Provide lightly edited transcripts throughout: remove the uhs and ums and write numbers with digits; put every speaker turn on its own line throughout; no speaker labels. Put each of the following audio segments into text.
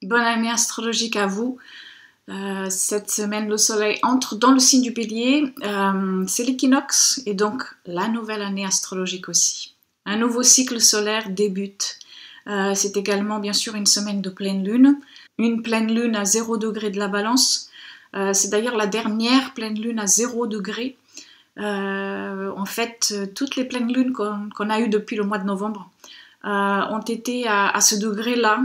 Bonne année astrologique à vous. Cette semaine, le soleil entre dans le signe du Bélier. C'est l'équinoxe et donc la nouvelle année astrologique aussi. Un nouveau cycle solaire débute. C'est également bien sûr une semaine de pleine lune. Une pleine lune à 0 degré de la Balance. C'est d'ailleurs la dernière pleine lune à 0 degré. En fait, toutes les pleines lunes qu'on a eues depuis le mois de novembre ont été à ce degré-là.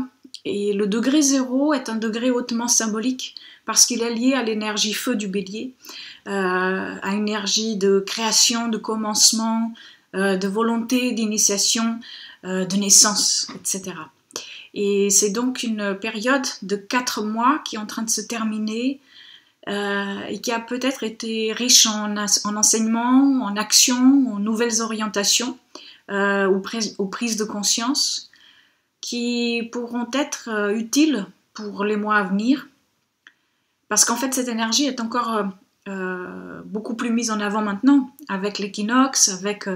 Et le degré 0 est un degré hautement symbolique parce qu'il est lié à l'énergie feu du Bélier, à une énergie de création, de commencement, de volonté, d'initiation, de naissance, etc. Et c'est donc une période de 4 mois qui est en train de se terminer et qui a peut-être été riche en enseignements, en actions, en nouvelles orientations, aux prises de conscience, qui pourront être utiles pour les mois à venir, parce qu'en fait cette énergie est encore beaucoup plus mise en avant maintenant, avec l'équinoxe, avec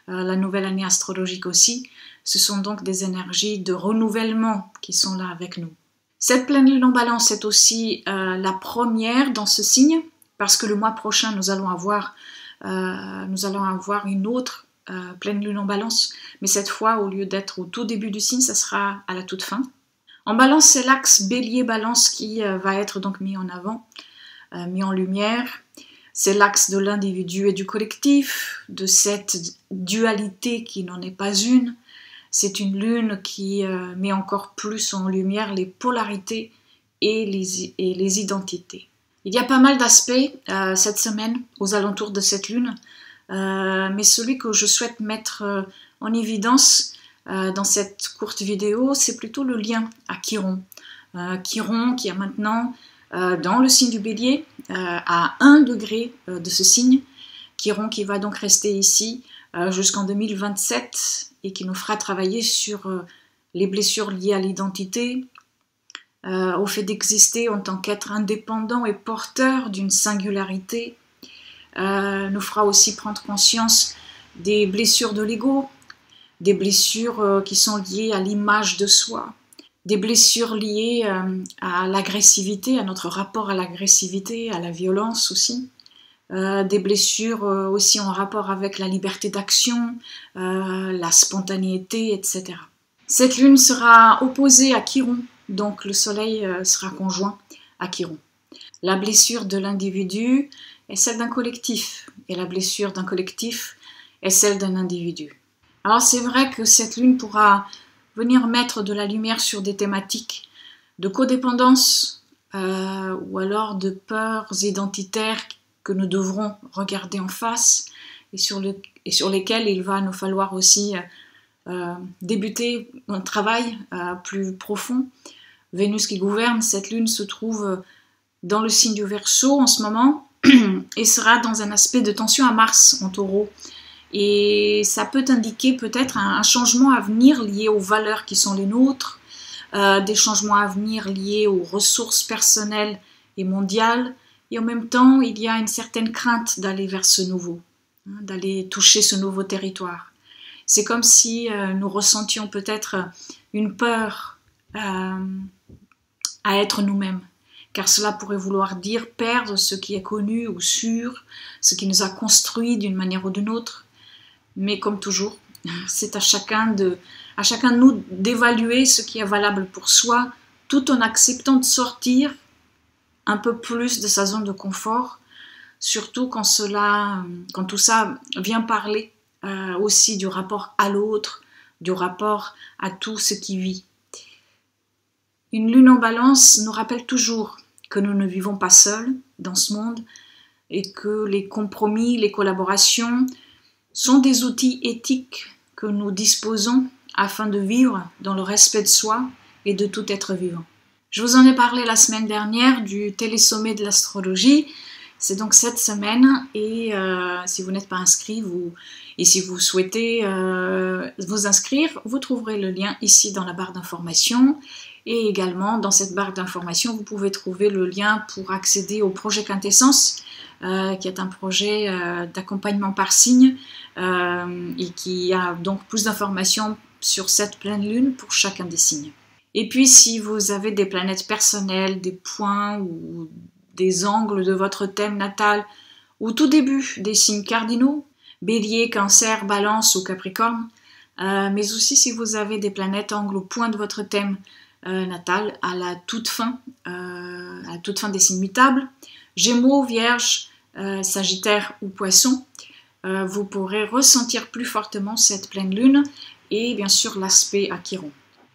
la nouvelle année astrologique aussi. Ce sont donc des énergies de renouvellement qui sont là avec nous. Cette pleine lune en Balance est aussi la première dans ce signe, parce que le mois prochain nous allons avoir une autre pleine lune en Balance, mais cette fois, au lieu d'être au tout début du signe, ça sera à la toute fin. En Balance, c'est l'axe Bélier-Balance qui va être donc mis en avant, mis en lumière. C'est l'axe de l'individu et du collectif, de cette dualité qui n'en est pas une. C'est une lune qui met encore plus en lumière les polarités et les identités. Il y a pas mal d'aspects cette semaine aux alentours de cette lune, mais celui que je souhaite mettre en évidence dans cette courte vidéo, c'est plutôt le lien à Chiron. Chiron qui est maintenant dans le signe du Bélier, à 1 degré de ce signe. Chiron qui va donc rester ici jusqu'en 2027 et qui nous fera travailler sur les blessures liées à l'identité, au fait d'exister en tant qu'être indépendant et porteur d'une singularité, nous fera aussi prendre conscience des blessures de l'ego, des blessures qui sont liées à l'image de soi, des blessures liées à l'agressivité, à notre rapport à l'agressivité, à la violence aussi, des blessures aussi en rapport avec la liberté d'action, la spontanéité, etc. Cette lune sera opposée à Chiron, donc le soleil sera conjoint à Chiron. La blessure de l'individu est celle d'un collectif, et la blessure d'un collectif est celle d'un individu. Alors c'est vrai que cette lune pourra venir mettre de la lumière sur des thématiques de codépendance ou alors de peurs identitaires que nous devrons regarder en face et sur lesquelles il va nous falloir aussi débuter un travail plus profond. Vénus qui gouverne cette lune se trouve dans le signe du Verseau en ce moment et sera dans un aspect de tension à Mars en Taureau. Et ça peut indiquer peut-être un changement à venir lié aux valeurs qui sont les nôtres, des changements à venir liés aux ressources personnelles et mondiales. Et en même temps, il y a une certaine crainte d'aller vers ce nouveau, d'aller toucher ce nouveau territoire. C'est comme si nous ressentions peut-être une peur à être nous-mêmes. Car cela pourrait vouloir dire perdre ce qui est connu ou sûr, ce qui nous a construit d'une manière ou d'une autre. Mais comme toujours, c'est à chacun de nous d'évaluer ce qui est valable pour soi, tout en acceptant de sortir un peu plus de sa zone de confort, surtout quand tout ça vient parler aussi du rapport à l'autre, du rapport à tout ce qui vit. Une lune en Balance nous rappelle toujours que nous ne vivons pas seuls dans ce monde et que les compromis, les collaborations sont des outils éthiques que nous disposons afin de vivre dans le respect de soi et de tout être vivant. Je vous en ai parlé la semaine dernière du télésommet de l'astrologie. C'est donc cette semaine et si vous n'êtes pas inscrit et si vous souhaitez vous inscrire, vous trouverez le lien ici dans la barre d'information. Et également, dans cette barre d'information, vous pouvez trouver le lien pour accéder au projet Quintessence, qui est un projet d'accompagnement par signe et qui a donc plus d'informations sur cette pleine lune pour chacun des signes. Et puis si vous avez des planètes personnelles, des points ou des angles de votre thème natal, au tout début des signes cardinaux, Bélier, Cancer, Balance ou Capricorne, mais aussi si vous avez des planètes angles au point de votre thème natal à la toute fin des signes mutables, Gémeaux, Vierge, Sagittaire ou Poisson, vous pourrez ressentir plus fortement cette pleine lune et bien sûr l'aspect à Chiron.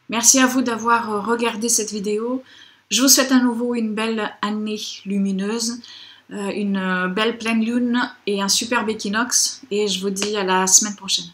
Merci à vous d'avoir regardé cette vidéo. Je vous souhaite à nouveau une belle année lumineuse, une belle pleine lune et un superbe équinoxe. Et je vous dis à la semaine prochaine.